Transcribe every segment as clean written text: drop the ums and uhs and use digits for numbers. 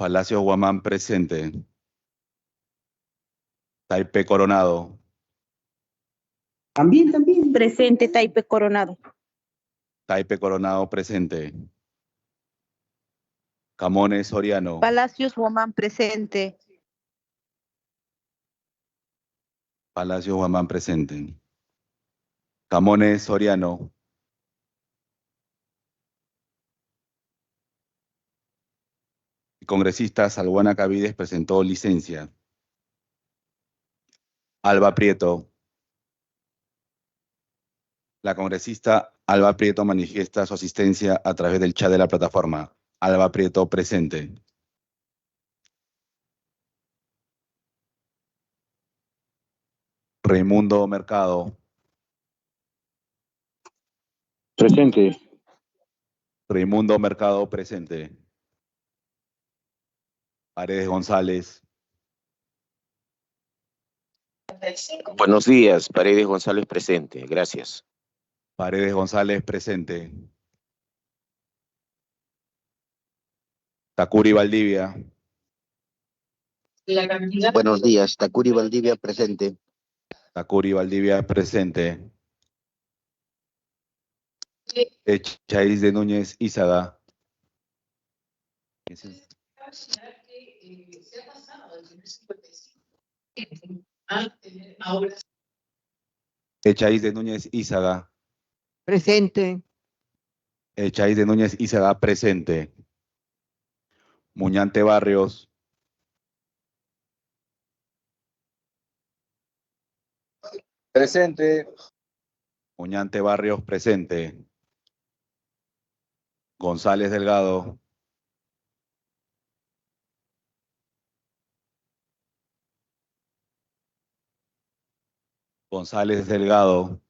Palacios Guamán presente. Taipe Coronado. También. Presente, Taipe Coronado. Taipe Coronado presente. Camones Soriano. Palacios Guamán presente. Palacios Guamán presente. Camones Soriano. El congresista Salguana Cavides presentó licencia. Alba Prieto. La congresista Alba Prieto manifiesta su asistencia a través del chat de la plataforma. Alba Prieto presente. Raimundo Mercado. Presente. Raimundo Mercado presente. Paredes González. Buenos días, Paredes González presente. Gracias. Paredes González presente. Tacuri Valdivia. Buenos días, Tacuri Valdivia presente. Tacuri Valdivia presente. Chais de Núñez Ízaga. Chais de Núñez Ízaga. Presente. Chais de Núñez Ízaga presente. Muñante Barrios. Presente. Muñante Barrios presente. González Delgado. González Delgado.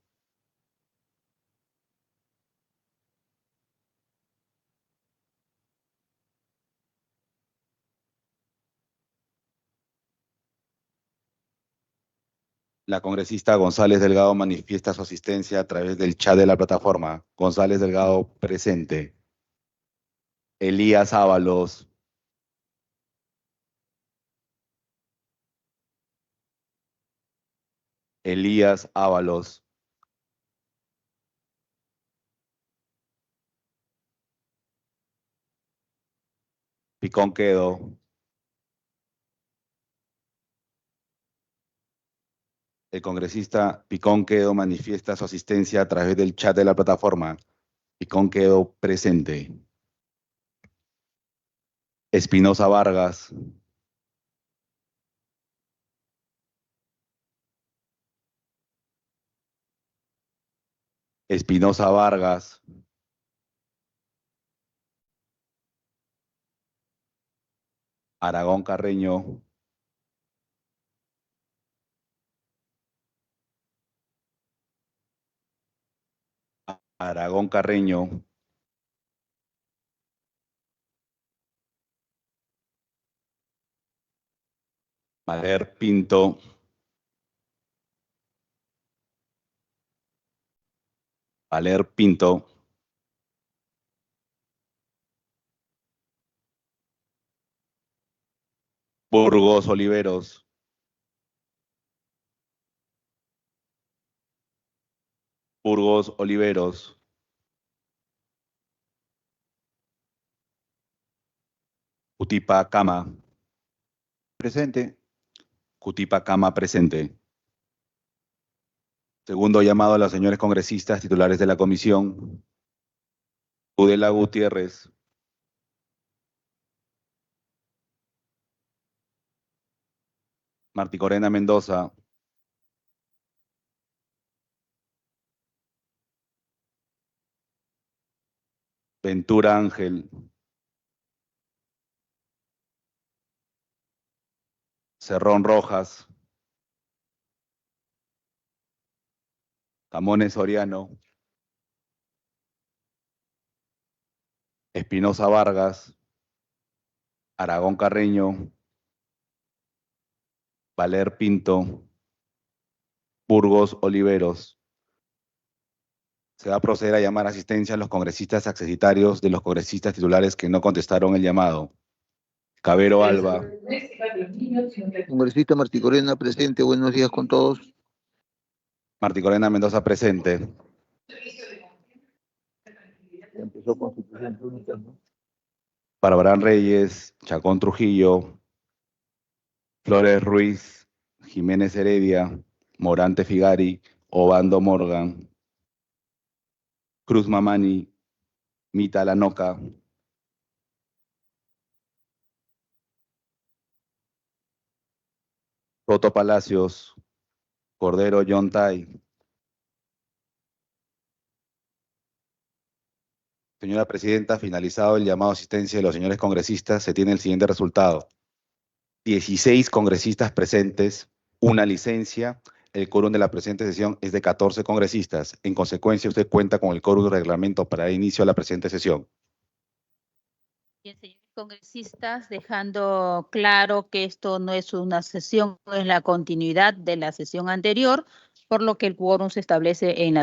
La congresista González Delgado manifiesta su asistencia a través del chat de la plataforma. González Delgado presente. Elías Ábalos. Elías Ábalos. Picón Quedo. El congresista Picón Quedo manifiesta su asistencia a través del chat de la plataforma. Picón Quedo presente. Espinosa Vargas. Espinosa Vargas. Aragón Carreño. Aragón Carreño. Valer Pinto. Valer Pinto. Burgos Oliveros. Burgos Oliveros. Cutipa Cama. Presente. Cutipa Cama presente. Segundo llamado a los señores congresistas titulares de la comisión. Udela Gutiérrez. Martí Corena Mendoza. Ventura Ángel. Cerrón Rojas. Camones Soriano. Espinosa Vargas. Aragón Carreño. Valer Pinto. Burgos Oliveros. Se va a proceder a llamar asistencia a los congresistas accesitarios de los congresistas titulares que no contestaron el llamado. Cabero Alba, Congresista Martí Corena, presente. Buenos días con todos. Martí Corena Mendoza presente, Ya empezó Constitución Pública, ¿no? Barbarán Reyes, Chacón Trujillo, Flores Ruiz, Jiménez Heredia, Morante Figari, Obando Morgan, Cruz Mamani, Mita Lanoca, Soto Palacios, Cordero Yontay. Señora Presidenta, finalizado el llamado a asistencia de los señores congresistas, se tiene el siguiente resultado. 16 congresistas presentes, una licencia. El quórum de la presente sesión es de 14 congresistas. En consecuencia, usted cuenta con el quórum de reglamento para dar inicio a la presente sesión. Bien, señores congresistas, dejando claro que esto no es una sesión, es la continuidad de la sesión anterior, por lo que el quórum se establece en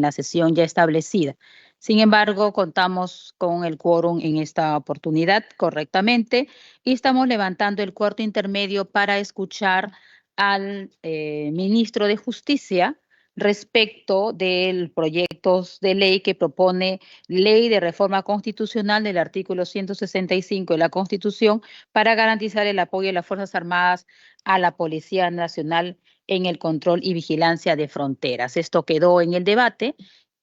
la sesión ya establecida. Sin embargo, contamos con el quórum en esta oportunidad correctamente y estamos levantando el cuarto intermedio para escuchar al ministro de Justicia respecto del proyecto de ley que propone Ley de Reforma Constitucional del artículo 165 de la Constitución para garantizar el apoyo de las Fuerzas Armadas a la Policía Nacional en el control y vigilancia de fronteras. Esto quedó en el debate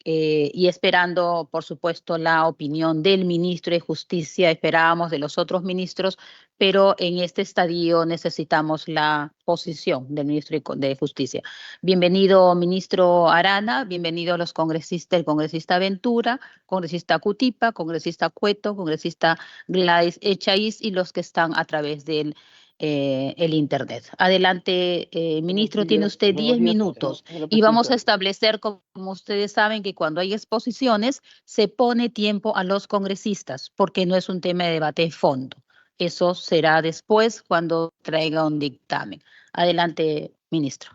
y esperando, por supuesto, la opinión del ministro de Justicia, esperábamos de los otros ministros, pero en este estadio necesitamos la posición del ministro de Justicia. Bienvenido, ministro Arana, bienvenido a los congresistas, el congresista Ventura, congresista Cutipa, congresista Cueto, congresista Gladys Echaíz y los que están a través del el Internet. Adelante, ministro, tiene usted 10 minutos y vamos a establecer, como ustedes saben, que cuando hay exposiciones se pone tiempo a los congresistas porque no es un tema de debate de fondo. Eso será después cuando traiga un dictamen. Adelante, ministro.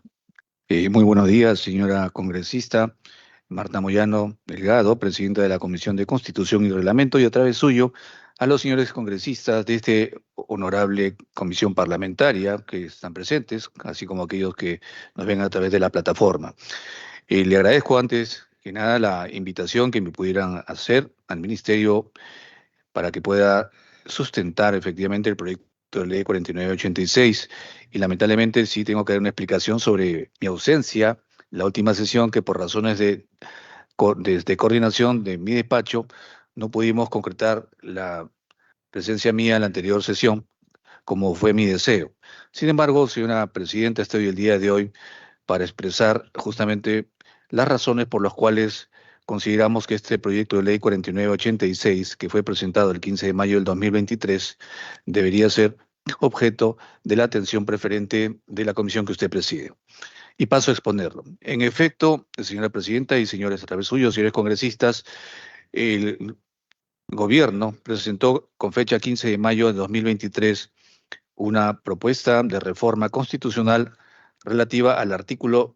Muy buenos días, señora congresista Marta Moyano Delgado, presidenta de la Comisión de Constitución y Reglamento, y a través suyo a los señores congresistas de esta honorable comisión parlamentaria que están presentes, así como aquellos que nos ven a través de la plataforma. Le agradezco antes que nada la invitación que me pudieran hacer al Ministerio para que pueda sustentar efectivamente el proyecto de ley 4986. Y lamentablemente sí tengo que dar una explicación sobre mi ausencia, la última sesión, que por razones de coordinación de mi despacho no pudimos concretar la presencia mía en la anterior sesión, como fue mi deseo. Sin embargo, señora Presidenta, estoy el día de hoy para expresar justamente las razones por las cuales consideramos que este proyecto de ley 4986, que fue presentado el 15 de mayo del 2023, debería ser objeto de la atención preferente de la comisión que usted preside. Y paso a exponerlo. En efecto, señora Presidenta y señores a través suyo, señores congresistas, el gobierno presentó con fecha 15 de mayo de 2023 una propuesta de reforma constitucional relativa al artículo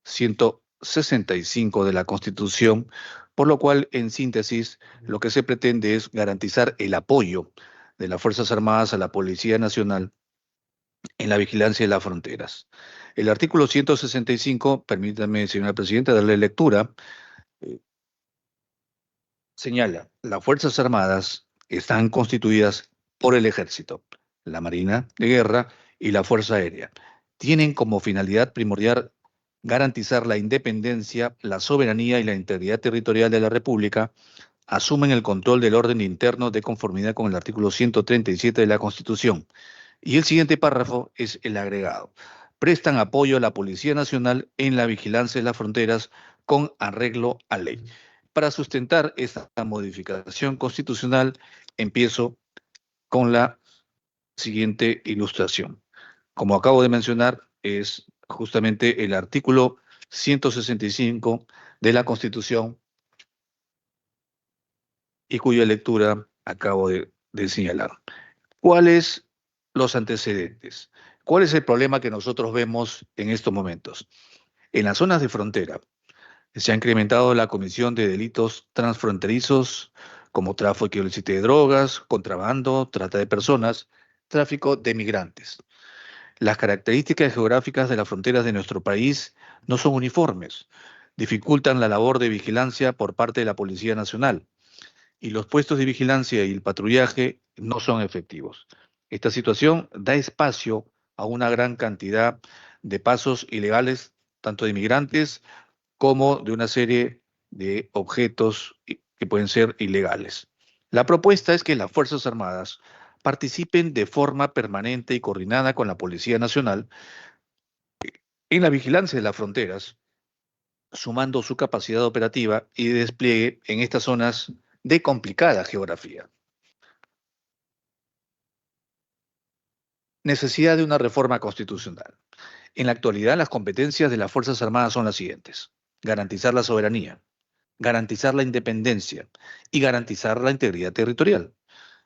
165 de la Constitución, por lo cual, en síntesis, lo que se pretende es garantizar el apoyo de las Fuerzas Armadas a la Policía Nacional en la vigilancia de las fronteras. El artículo 165, permítame, señora Presidenta, darle lectura, señala: las Fuerzas Armadas están constituidas por el Ejército, la Marina de Guerra y la Fuerza Aérea. Tienen como finalidad primordial garantizar la independencia, la soberanía y la integridad territorial de la República, asumen el control del orden interno de conformidad con el artículo 137 de la Constitución. Y el siguiente párrafo es el agregado: prestan apoyo a la Policía Nacional en la vigilancia de las fronteras con arreglo a ley. Para sustentar esta modificación constitucional, empiezo con la siguiente ilustración. Como acabo de mencionar, es justamente el artículo 165 de la Constitución y cuya lectura acabo de señalar. ¿Cuáles los antecedentes? ¿Cuál es el problema que nosotros vemos en estos momentos? En las zonas de frontera se ha incrementado la comisión de delitos transfronterizos como tráfico ilícito de drogas, contrabando, trata de personas, tráfico de migrantes. Las características geográficas de las fronteras de nuestro país no son uniformes, dificultan la labor de vigilancia por parte de la Policía Nacional y los puestos de vigilancia y el patrullaje no son efectivos. Esta situación da espacio a una gran cantidad de pasos ilegales, tanto de migrantes como de una serie de objetos que pueden ser ilegales. La propuesta es que las Fuerzas Armadas participen de forma permanente y coordinada con la Policía Nacional en la vigilancia de las fronteras, sumando su capacidad operativa y de despliegue en estas zonas de complicada geografía. Necesidad de una reforma constitucional. En la actualidad, las competencias de las Fuerzas Armadas son las siguientes: garantizar la soberanía, garantizar la independencia y garantizar la integridad territorial.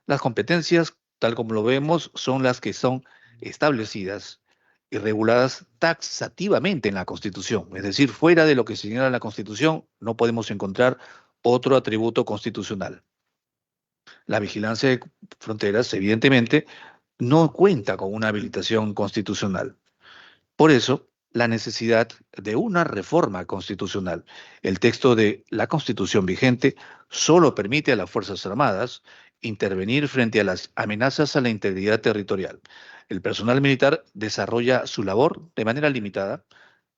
Las competencias, tal como lo vemos, son las que son establecidas y reguladas taxativamente en la Constitución. Es decir, fuera de lo que señala la Constitución, no podemos encontrar otro atributo constitucional. La vigilancia de fronteras, evidentemente, no cuenta con una habilitación constitucional. Por eso, la necesidad de una reforma constitucional. El texto de la Constitución vigente solo permite a las Fuerzas Armadas intervenir frente a las amenazas a la integridad territorial. El personal militar desarrolla su labor de manera limitada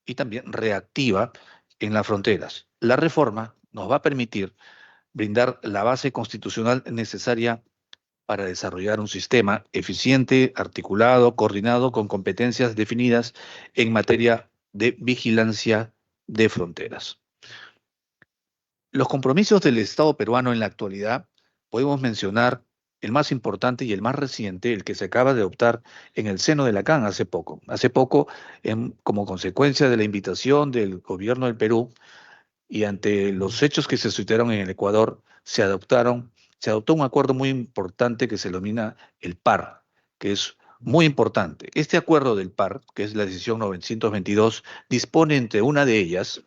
y también reactiva en las fronteras. La reforma nos va a permitir brindar la base constitucional necesaria para desarrollar un sistema eficiente, articulado, coordinado, con competencias definidas en materia de vigilancia de fronteras. Los compromisos del Estado peruano en la actualidad, podemos mencionar el más importante y el más reciente, el que se acaba de adoptar en el seno de la CAN hace poco. Hace poco, como consecuencia de la invitación del gobierno del Perú y ante los hechos que se suscitaron en el Ecuador, se adoptó un acuerdo muy importante que se denomina el PAR, que es muy importante. Este acuerdo del PAR, que es la decisión 922, dispone, entre una de ellas,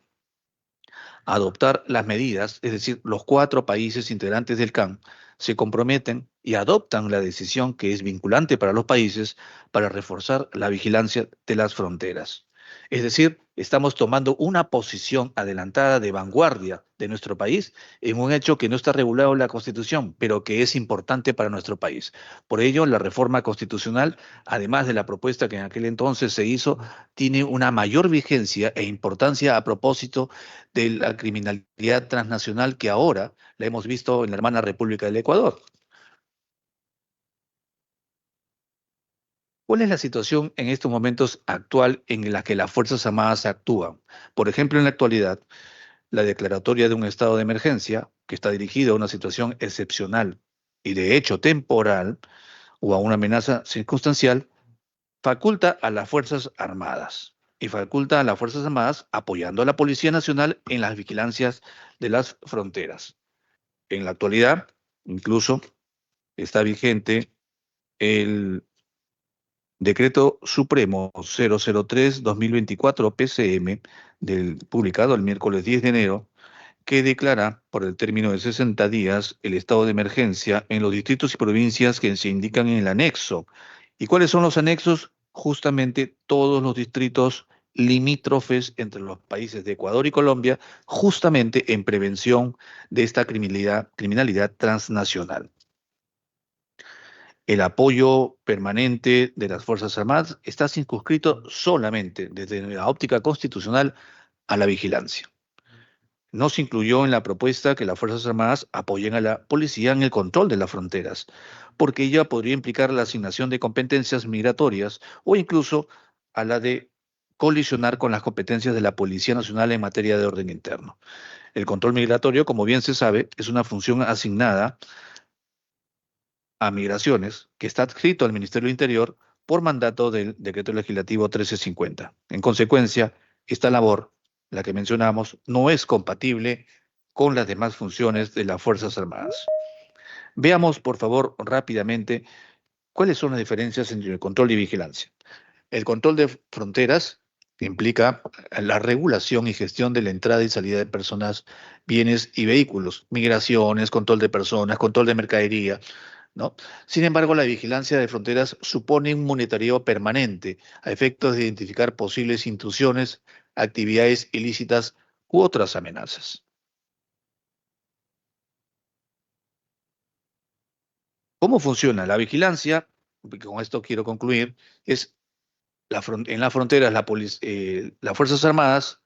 adoptar las medidas, es decir, los 4 países integrantes del CAN se comprometen y adoptan la decisión que es vinculante para los países para reforzar la vigilancia de las fronteras. Es decir, estamos tomando una posición adelantada de vanguardia de nuestro país en un hecho que no está regulado en la Constitución, pero que es importante para nuestro país. Por ello, la reforma constitucional, además de la propuesta que en aquel entonces se hizo, tiene una mayor vigencia e importancia a propósito de la criminalidad transnacional que ahora la hemos visto en la hermana República del Ecuador. ¿Cuál es la situación en estos momentos actual en la que las Fuerzas Armadas actúan? Por ejemplo, en la actualidad, la declaratoria de un estado de emergencia, que está dirigido a una situación excepcional y de hecho temporal, o a una amenaza circunstancial, faculta a las Fuerzas Armadas. Y faculta a las Fuerzas Armadas apoyando a la Policía Nacional en las vigilancias de las fronteras. En la actualidad, incluso, está vigente el Decreto Supremo 003-2024 PCM, publicado el miércoles 10 de enero, que declara por el término de 60 días el estado de emergencia en los distritos y provincias que se indican en el anexo. ¿Y cuáles son los anexos? Justamente todos los distritos limítrofes entre los países de Ecuador y Colombia, justamente en prevención de esta criminalidad transnacional. El apoyo permanente de las Fuerzas Armadas está circunscrito solamente desde la óptica constitucional a la vigilancia. No se incluyó en la propuesta que las Fuerzas Armadas apoyen a la policía en el control de las fronteras, porque ella podría implicar la asignación de competencias migratorias o incluso a la de colisionar con las competencias de la Policía Nacional en materia de orden interno. El control migratorio, como bien se sabe, es una función asignada a Migraciones, que está adscrito al Ministerio del Interior por mandato del Decreto Legislativo 1350. En consecuencia, esta labor, la que mencionamos, no es compatible con las demás funciones de las Fuerzas Armadas. Veamos, por favor, rápidamente cuáles son las diferencias entre el control y vigilancia. El control de fronteras implica la regulación y gestión de la entrada y salida de personas, bienes y vehículos, migraciones, control de personas, control de mercadería, ¿no? Sin embargo, la vigilancia de fronteras supone un monitoreo permanente a efectos de identificar posibles intrusiones, actividades ilícitas u otras amenazas. ¿Cómo funciona la vigilancia? Con esto quiero concluir. Es en las fronteras las Fuerzas Armadas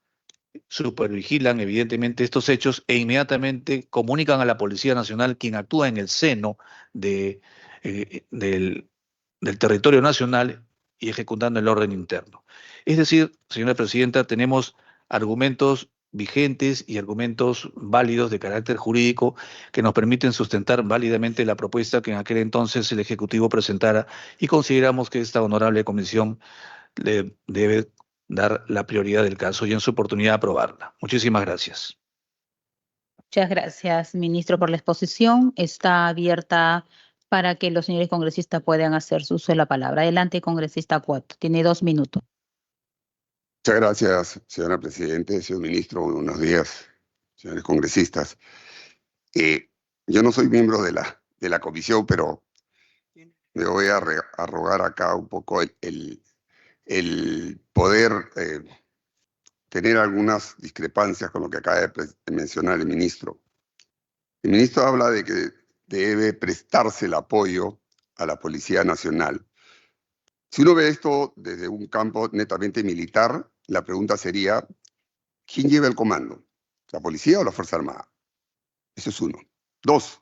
supervigilan evidentemente estos hechos e inmediatamente comunican a la Policía Nacional, quien actúa en el seno de, del territorio nacional y ejecutando el orden interno. Es decir, señora Presidenta, tenemos argumentos vigentes y argumentos válidos de carácter jurídico que nos permiten sustentar válidamente la propuesta que en aquel entonces el Ejecutivo presentara, y consideramos que esta honorable comisión le debe dar la prioridad del caso y en su oportunidad aprobarla. Muchísimas gracias. Muchas gracias, ministro, por la exposición. Está abierta para que los señores congresistas puedan hacer su uso de la palabra. Adelante, congresista Cuato. Tiene 2 minutos. Muchas gracias, señora Presidente, señor Ministro. Buenos días, señores congresistas. Yo no soy miembro de la comisión, pero me voy a arrogar acá un poco el poder tener algunas discrepancias con lo que acaba de mencionar el ministro. El ministro habla de que debe prestarse el apoyo a la Policía Nacional. Si uno ve esto desde un campo netamente militar, la pregunta sería, ¿quién lleva el comando? ¿La policía o la Fuerza Armada? Eso es uno. 2,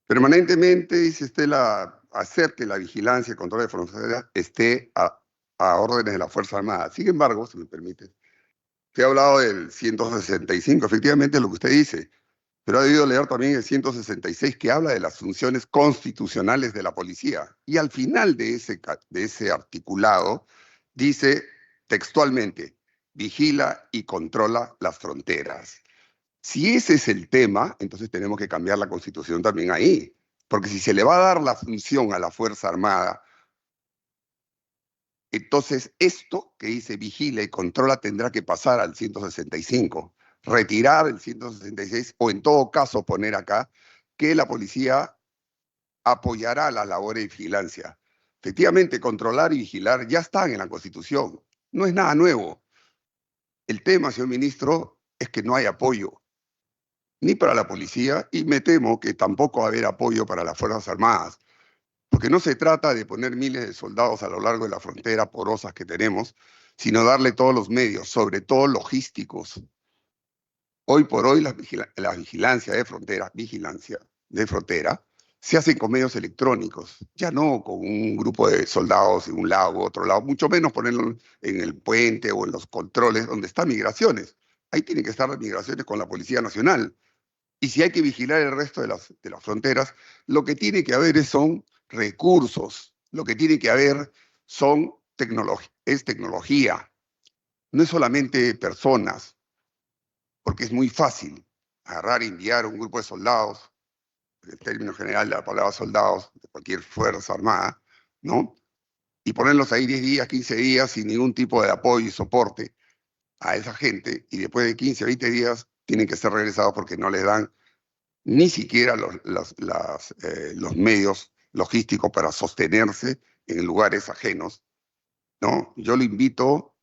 permanentemente dice usted hacer que la vigilancia y control de fronteras esté a órdenes de la Fuerza Armada. Sin embargo, si me permite, usted ha hablado del 165, efectivamente es lo que usted dice, pero ha debido leer también el 166, que habla de las funciones constitucionales de la policía. Y al final de ese articulado dice textualmente, vigila y controla las fronteras. Si ese es el tema, entonces tenemos que cambiar la Constitución también ahí. Porque si se le va a dar la función a la Fuerza Armada, entonces esto que dice vigila y controla tendrá que pasar al 165. Retirar el 166 o en todo caso poner acá que la policía apoyará las labores de vigilancia. Efectivamente, controlar y vigilar ya están en la Constitución. No es nada nuevo. El tema, señor ministro, es que no hay apoyo ni para la policía y me temo que tampoco va a haber apoyo para las Fuerzas Armadas, porque no se trata de poner miles de soldados a lo largo de la frontera porosas que tenemos, sino darle todos los medios, sobre todo logísticos. Hoy por hoy la vigilancia de frontera, se hace con medios electrónicos, ya no con un grupo de soldados en un lado u otro lado, mucho menos ponerlo en el puente o en los controles donde están migraciones. Ahí tienen que estar las migraciones con la Policía Nacional. Y si hay que vigilar el resto de las fronteras, lo que tiene que haber son recursos, lo que tiene que haber es tecnología, no es solamente personas, porque es muy fácil agarrar y enviar un grupo de soldados, en términos general de la palabra soldados, de cualquier fuerza armada, ¿no? Y ponerlos ahí 10 días, 15 días sin ningún tipo de apoyo y soporte a esa gente, y después de 15, 20 días tienen que ser regresados porque no les dan ni siquiera los medios logísticos para sostenerse en lugares ajenos, ¿no? Yo lo invito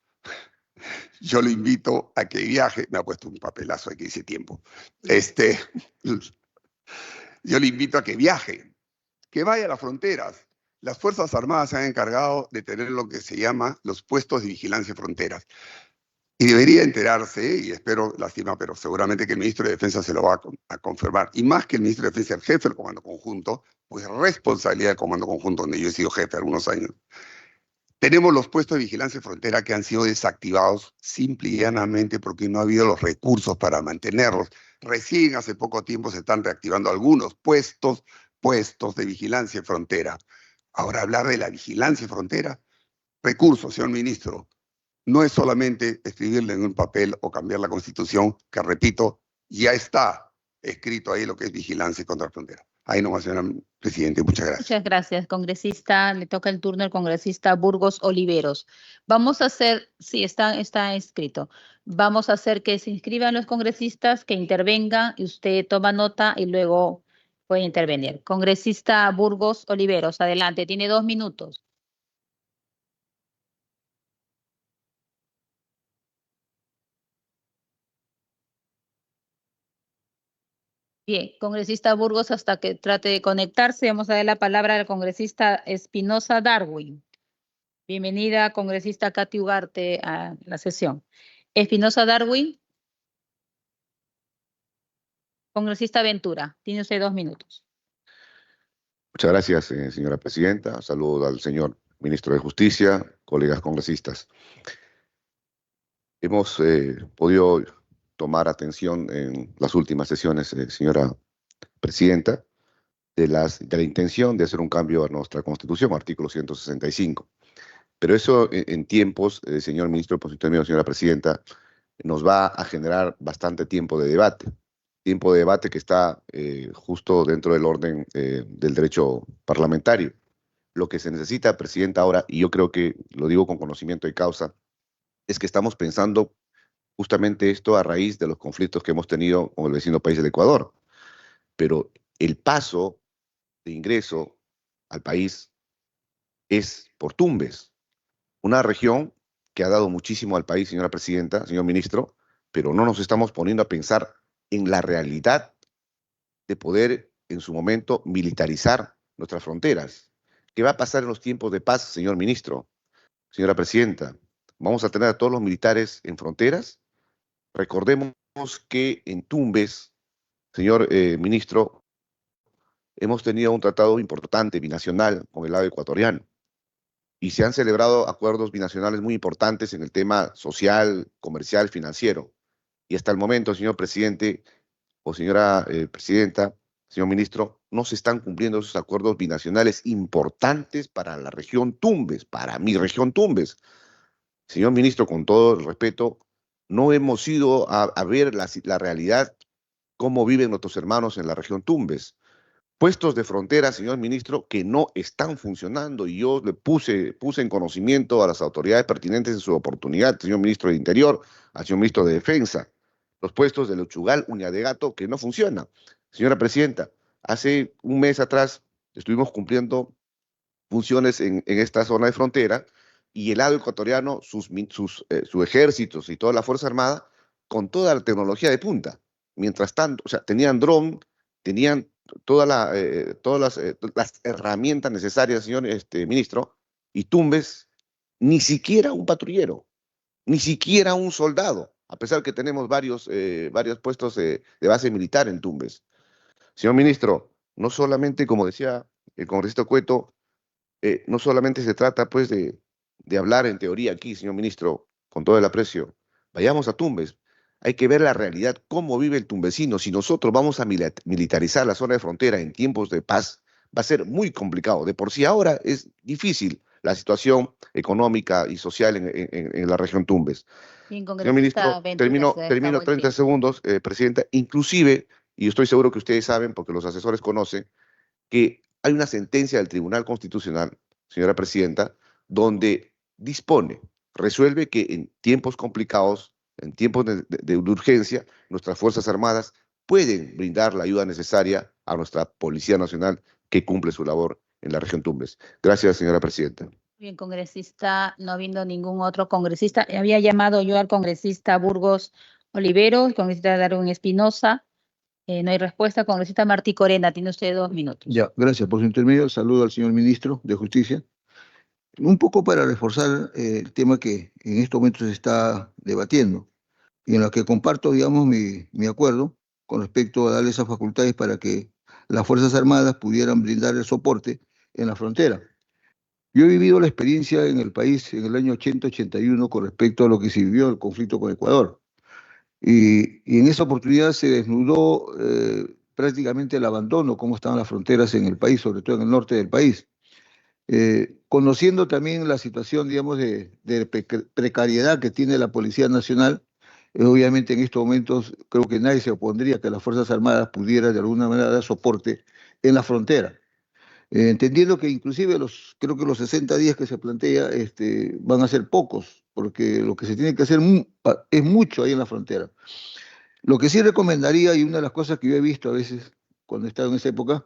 a que viaje, me ha puesto un papelazo aquí dice tiempo, yo le invito a que viaje, que vaya a las fronteras. Las Fuerzas Armadas se han encargado de tener lo que se llama los puestos de vigilancia de fronteras. Y debería enterarse, y espero, lástima, pero seguramente que el ministro de Defensa se lo va a confirmar. Y más que el ministro de Defensa, el jefe del Comando Conjunto, pues responsabilidad del Comando Conjunto, donde yo he sido jefe algunos años. Tenemos los puestos de vigilancia de frontera que han sido desactivados simple y llanamente porque no ha habido los recursos para mantenerlos. Recién hace poco tiempo se están reactivando algunos puestos de vigilancia de frontera. Ahora hablar de la vigilancia de frontera, recursos, señor ministro, no es solamente escribirle en un papel o cambiar la Constitución, que repito, ya está escrito ahí lo que es vigilancia contra la frontera. Ahí nomás, señora Presidente, muchas gracias. Muchas gracias, congresista. Le toca el turno al congresista Burgos Oliveros. Vamos a hacer, sí, está escrito. Vamos a hacer que se inscriban los congresistas, que intervengan, y usted toma nota y luego Puede intervenir. Congresista Burgos Oliveros, adelante, tiene 2 minutos. Bien, congresista Burgos, hasta que trate de conectarse, vamos a dar la palabra al congresista Espinosa Darwin. Bienvenida, congresista Katy Ugarte, a la sesión. Espinosa Darwin. Congresista Ventura, tiene usted 2 minutos. Muchas gracias, señora presidenta. Saludo al señor ministro de Justicia, colegas congresistas. Hemos podido tomar atención en las últimas sesiones, señora presidenta, de la intención de hacer un cambio a nuestra Constitución, artículo 165. Pero eso en tiempos, señor ministro de Posición, señora presidenta, nos va a generar bastante tiempo de debate que está justo dentro del orden del derecho parlamentario. Lo que se necesita, presidenta, ahora, y yo creo que lo digo con conocimiento de causa, es que estamos pensando justamente esto a raíz de los conflictos que hemos tenido con el vecino país del Ecuador. Pero el paso de ingreso al país es por Tumbes, una región que ha dado muchísimo al país, señora presidenta, señor ministro, pero no nos estamos poniendo a pensar en la realidad de poder en su momento militarizar nuestras fronteras. ¿Qué va a pasar en los tiempos de paz, señor ministro? Señora presidenta, ¿vamos a tener a todos los militares en fronteras? Recordemos que en Tumbes, señor ministro, hemos tenido un tratado importante binacional con el lado ecuatoriano y se han celebrado acuerdos binacionales muy importantes en el tema social, comercial, financiero. Y hasta el momento, señor presidente o señora presidenta, señor ministro, no se están cumpliendo esos acuerdos binacionales importantes para la región Tumbes, para mi región Tumbes. Señor ministro, con todo el respeto, no hemos ido a ver la realidad, cómo viven nuestros hermanos en la región Tumbes. Puestos de frontera, señor ministro, que no están funcionando, y yo le puse en conocimiento a las autoridades pertinentes en su oportunidad, señor ministro de Interior, al señor ministro de Defensa, los puestos de Lechugal, Uña de Gato, que no funcionan. Señora presidenta, hace un mes atrás estuvimos cumpliendo funciones en esta zona de frontera, y el lado ecuatoriano, sus ejércitos y toda la Fuerza Armada, con toda la tecnología de punta. Mientras tanto, o sea, tenían dron, tenían todas las herramientas necesarias, señor ministro, y Tumbes, ni siquiera un patrullero, ni siquiera un soldado, a pesar que tenemos varios puestos de base militar en Tumbes. Señor ministro, no solamente, como decía el congresista Cueto, no solamente se trata pues de hablar en teoría aquí, señor ministro, con todo el aprecio. Vayamos a Tumbes. Hay que ver la realidad, cómo vive el tumbesino. Si nosotros vamos a militarizar la zona de frontera en tiempos de paz, va a ser muy complicado. De por sí ahora es difícil la situación económica y social en la región Tumbes. Bien, señor ministro, termino 30 segundos, presidenta. Inclusive, y estoy seguro que ustedes saben, porque los asesores conocen, que hay una sentencia del Tribunal Constitucional, señora presidenta, donde resuelve que en tiempos complicados, en tiempos de urgencia, nuestras Fuerzas Armadas pueden brindar la ayuda necesaria a nuestra Policía Nacional que cumple su labor en la región Tumbes. Gracias, señora presidenta. Bien, congresista, no habiendo ningún otro congresista, había llamado yo al congresista Burgos Oliveros, congresista Darwin Espinosa. No hay respuesta. Congresista Martí Corena, tiene usted 2 minutos. Ya, gracias por su intermedio. Saludo al señor ministro de Justicia. Un poco para reforzar el tema que en estos momentos se está debatiendo y en lo que comparto, digamos, mi acuerdo con respecto a darle esas facultades para que las Fuerzas Armadas pudieran brindar el soporte en la frontera. Yo he vivido la experiencia en el país en el año 80-81 con respecto a lo que se vivió el conflicto con Ecuador. Y en esa oportunidad se desnudó prácticamente el abandono, cómo estaban las fronteras en el país, sobre todo en el norte del país. Conociendo también la situación, digamos, de precariedad que tiene la Policía Nacional, obviamente en estos momentos creo que nadie se opondría a que las Fuerzas Armadas pudieran de alguna manera dar soporte en la frontera. Entendiendo que inclusive creo que los 60 días que se plantea van a ser pocos, porque lo que se tiene que hacer es mucho ahí en la frontera. Lo que sí recomendaría, y una de las cosas que yo he visto a veces, cuando estaba en esa época,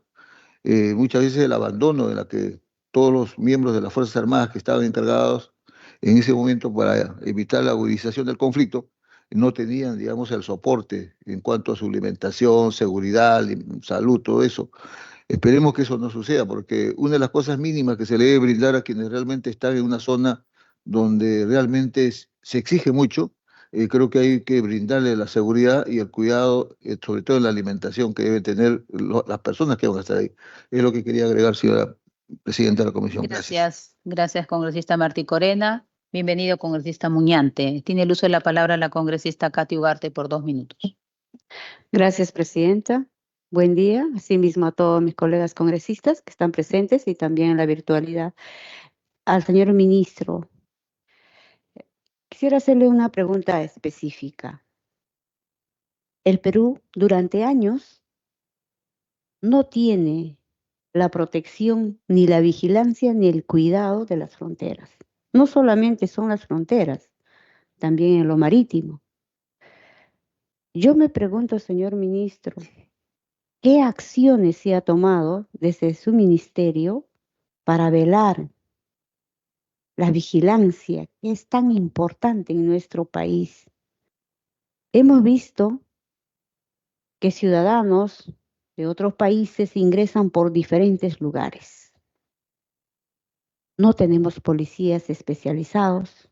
muchas veces el abandono de la que todos los miembros de las Fuerzas Armadas que estaban encargados en ese momento para evitar la agudización del conflicto, no tenían, digamos, el soporte en cuanto a su alimentación, seguridad, salud, todo eso. Esperemos que eso no suceda, porque una de las cosas mínimas que se le debe brindar a quienes realmente están en una zona donde realmente se exige mucho, creo que hay que brindarle la seguridad y el cuidado, sobre todo en la alimentación que deben tener las personas que van a estar ahí. Es lo que quería agregar, señora presidenta de la comisión. Gracias. Gracias, congresista Martí Corena. Bienvenido, congresista Muñante. Tiene el uso de la palabra la congresista Katy Ugarte por 2 minutos. Gracias, presidenta. Buen día, asimismo a todos mis colegas congresistas que están presentes y también en la virtualidad. Al señor ministro, quisiera hacerle una pregunta específica. El Perú durante años no tiene la protección, ni la vigilancia, ni el cuidado de las fronteras. No solamente son las fronteras, también en lo marítimo. Yo me pregunto, señor ministro, ¿qué acciones se ha tomado desde su ministerio para velar la vigilancia que es tan importante en nuestro país? Hemos visto que ciudadanos de otros países ingresan por diferentes lugares. No tenemos policías especializados,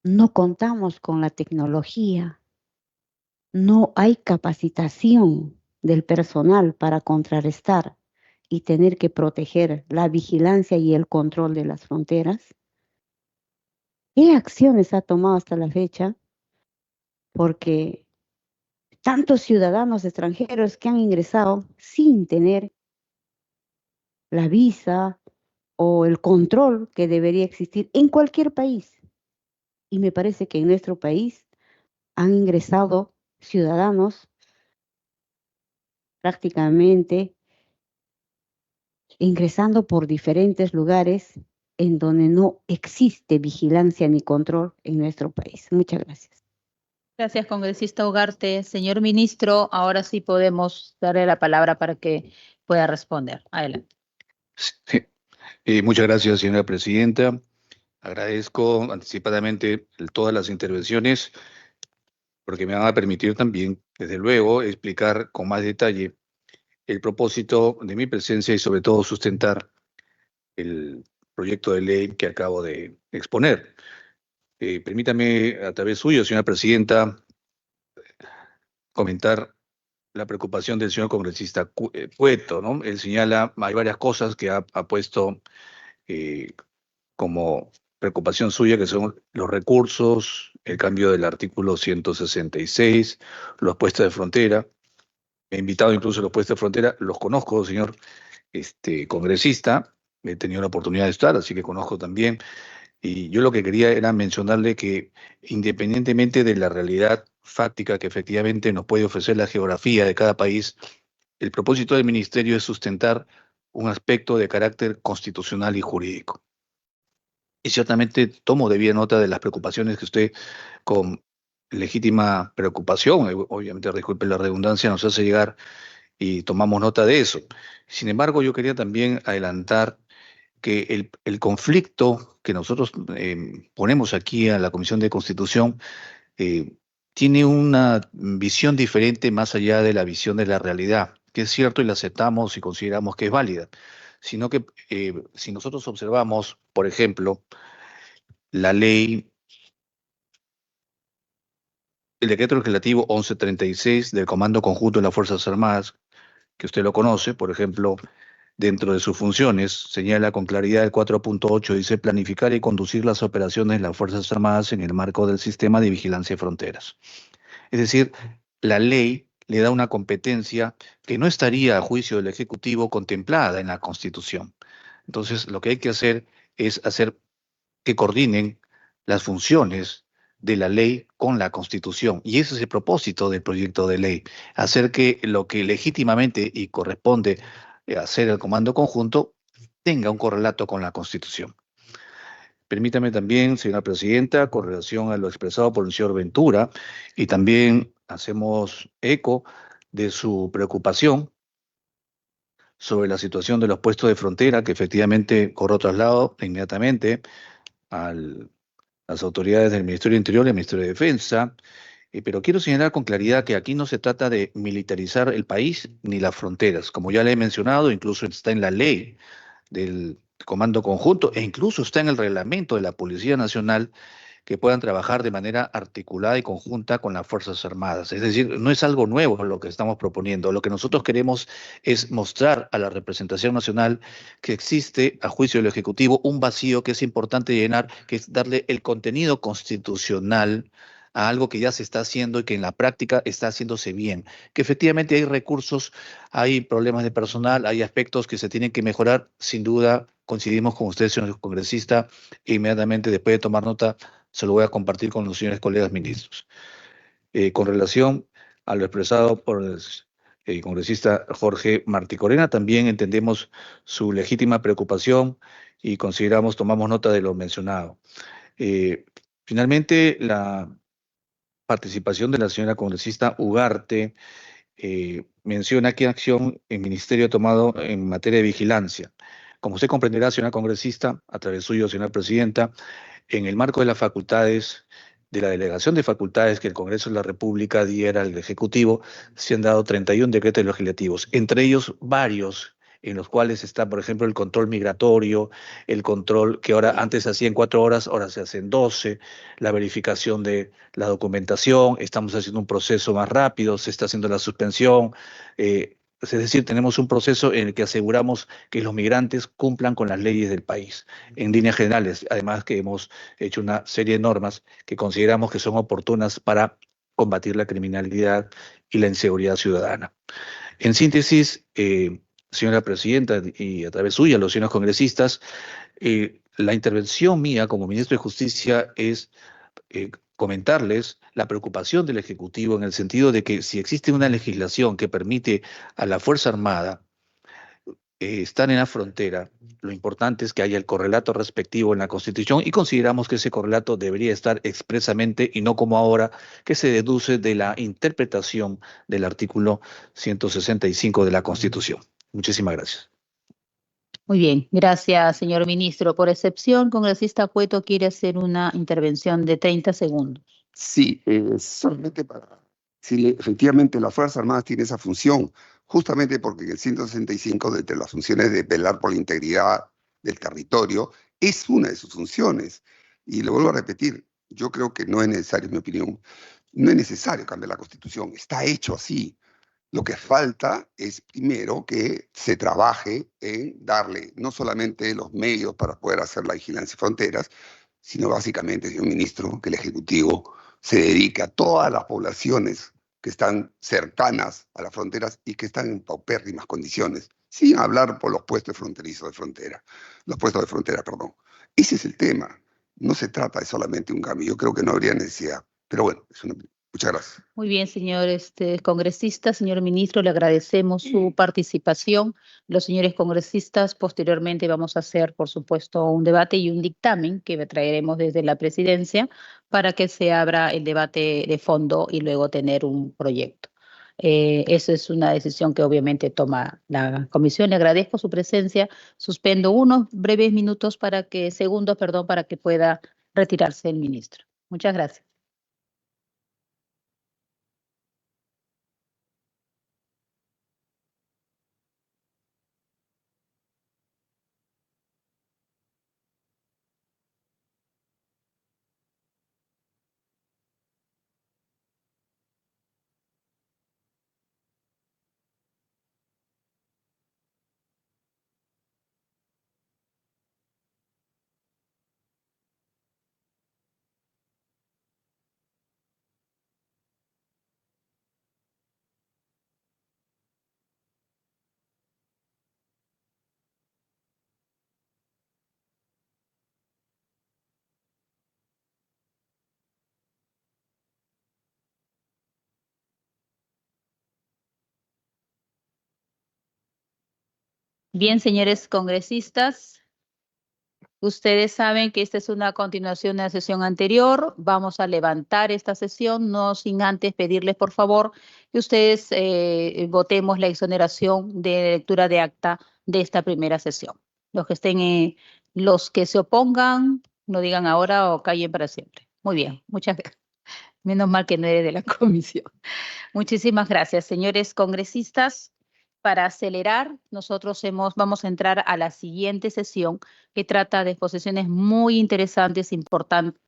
no contamos con la tecnología, no hay capacitación del personal para contrarrestar y tener que proteger la vigilancia y el control de las fronteras. ¿Qué acciones ha tomado hasta la fecha? Porque tantos ciudadanos extranjeros que han ingresado sin tener la visa o el control que debería existir en cualquier país. Y me parece que en nuestro país han ingresado ciudadanos prácticamente ingresando por diferentes lugares en donde no existe vigilancia ni control en nuestro país. Muchas gracias. Gracias, congresista Ugarte. Señor ministro, ahora sí podemos darle la palabra para que pueda responder. Adelante. Sí. Muchas gracias, señora presidenta. Agradezco anticipadamente todas las intervenciones porque me van a permitir también, desde luego, explicar con más detalle el propósito de mi presencia y sobre todo sustentar el proyecto de ley que acabo de exponer. Permítame, a través suyo, señora presidenta, comentar la preocupación del señor congresista Cueto, ¿no? Él señala, hay varias cosas que ha puesto como preocupación suya, que son los recursos, el cambio del artículo 166, los puestos de frontera. Me he invitado incluso a los puestos de frontera, los conozco, señor congresista, he tenido la oportunidad de estar, así que conozco también. Y yo lo que quería era mencionarle que independientemente de la realidad fáctica que efectivamente nos puede ofrecer la geografía de cada país, el propósito del ministerio es sustentar un aspecto de carácter constitucional y jurídico. Y ciertamente tomo debida nota de las preocupaciones que usted, con legítima preocupación, obviamente disculpe la redundancia, nos hace llegar y tomamos nota de eso. Sin embargo, yo quería también adelantar que el conflicto que nosotros ponemos aquí a la Comisión de Constitución tiene una visión diferente más allá de la visión de la realidad, que es cierto y la aceptamos y consideramos que es válida, sino que si nosotros observamos, por ejemplo, la ley, el decreto legislativo 1136 del Comando Conjunto de las Fuerzas Armadas, que usted lo conoce, por ejemplo, dentro de sus funciones, señala con claridad el 4.8, dice planificar y conducir las operaciones de las Fuerzas Armadas en el marco del sistema de vigilancia de fronteras. Es decir, la ley le da una competencia que no estaría a juicio del Ejecutivo contemplada en la Constitución. Entonces, lo que hay que hacer es hacer que coordinen las funciones de la ley con la Constitución. Y ese es el propósito del proyecto de ley, hacer que lo que legítimamente y corresponde hacer el comando conjunto tenga un correlato con la Constitución. Permítame también, señora presidenta, con relación a lo expresado por el señor Ventura, y también hacemos eco de su preocupación sobre la situación de los puestos de frontera, que efectivamente corrió traslado inmediatamente a las autoridades del Ministerio de Interior y del Ministerio de Defensa. Pero quiero señalar con claridad que aquí no se trata de militarizar el país ni las fronteras. Como ya le he mencionado, incluso está en la ley del Comando Conjunto e incluso está en el reglamento de la Policía Nacional que puedan trabajar de manera articulada y conjunta con las Fuerzas Armadas. Es decir, no es algo nuevo lo que estamos proponiendo. Lo que nosotros queremos es mostrar a la representación nacional que existe, a juicio del Ejecutivo, un vacío que es importante llenar, que es darle el contenido constitucional a algo que ya se está haciendo y que en la práctica está haciéndose bien, que efectivamente hay recursos, hay problemas de personal, hay aspectos que se tienen que mejorar, sin duda coincidimos con usted, señor congresista, e inmediatamente después de tomar nota se lo voy a compartir con los señores colegas ministros. Con relación a lo expresado por el congresista Jorge Martí Corena, también entendemos su legítima preocupación y consideramos, tomamos nota de lo mencionado. Finalmente, la participación de la señora congresista Ugarte menciona qué acción el Ministerio ha tomado en materia de vigilancia. Como usted comprenderá, señora congresista, a través suyo, señora presidenta, en el marco de las facultades, de la delegación de facultades que el Congreso de la República diera al Ejecutivo, se han dado 31 decretos legislativos, entre ellos varios en los cuales está, por ejemplo, el control migratorio, el control que ahora antes se hacía en 4 horas, ahora se hace en 12, la verificación de la documentación, estamos haciendo un proceso más rápido, se está haciendo la suspensión, es decir, tenemos un proceso en el que aseguramos que los migrantes cumplan con las leyes del país, en líneas generales. Además que hemos hecho una serie de normas que consideramos que son oportunas para combatir la criminalidad y la inseguridad ciudadana. En síntesis, señora presidenta, y a través suya, los señores congresistas, la intervención mía como ministro de Justicia es comentarles la preocupación del Ejecutivo en el sentido de que si existe una legislación que permite a la Fuerza Armada estar en la frontera, lo importante es que haya el correlato respectivo en la Constitución y consideramos que ese correlato debería estar expresamente y no como ahora, que se deduce de la interpretación del artículo 165 de la Constitución. Muchísimas gracias. Muy bien, gracias, señor ministro. Por excepción, congresista Cueto quiere hacer una intervención de 30 segundos. Sí, solamente para decirle, efectivamente las Fuerzas Armadas tienen esa función, justamente porque en el 165, de entre las funciones de velar por la integridad del territorio, es una de sus funciones. Y lo vuelvo a repetir, yo creo que no es necesario, en mi opinión, no es necesario cambiar la Constitución, está hecho así. Lo que falta es, primero, que se trabaje en darle no solamente los medios para poder hacer la vigilancia de fronteras, sino básicamente, señor ministro, que el Ejecutivo se dedique a todas las poblaciones que están cercanas a las fronteras y que están en paupérrimas condiciones, sin hablar por los puestos fronterizos de frontera, los puestos de frontera, perdón. Ese es el tema. No se trata de solamente un cambio. Yo creo que no habría necesidad. Pero bueno, muchas gracias. Muy bien, señor congresista, señor ministro, le agradecemos su participación. Los señores congresistas, posteriormente vamos a hacer, por supuesto, un debate y un dictamen que traeremos desde la presidencia para que se abra el debate de fondo y luego tener un proyecto. Eso es una decisión que obviamente toma la comisión. Le agradezco su presencia. Suspendo unos breves minutos segundos, para que pueda retirarse el ministro. Muchas gracias. Bien, señores congresistas, Ustedes saben que esta es una continuación de la sesión anterior. Vamos a levantar esta sesión, no sin antes pedirles, por favor, que ustedes votemos la exoneración de lectura de acta de esta primera sesión. Los que se opongan, no digan ahora o callen para siempre. Muy bien, muchas gracias. Menos mal que no eres de la comisión. Muchísimas gracias, señores congresistas. Para acelerar, nosotros vamos a entrar a la siguiente sesión que trata de exposiciones muy interesantes, importantes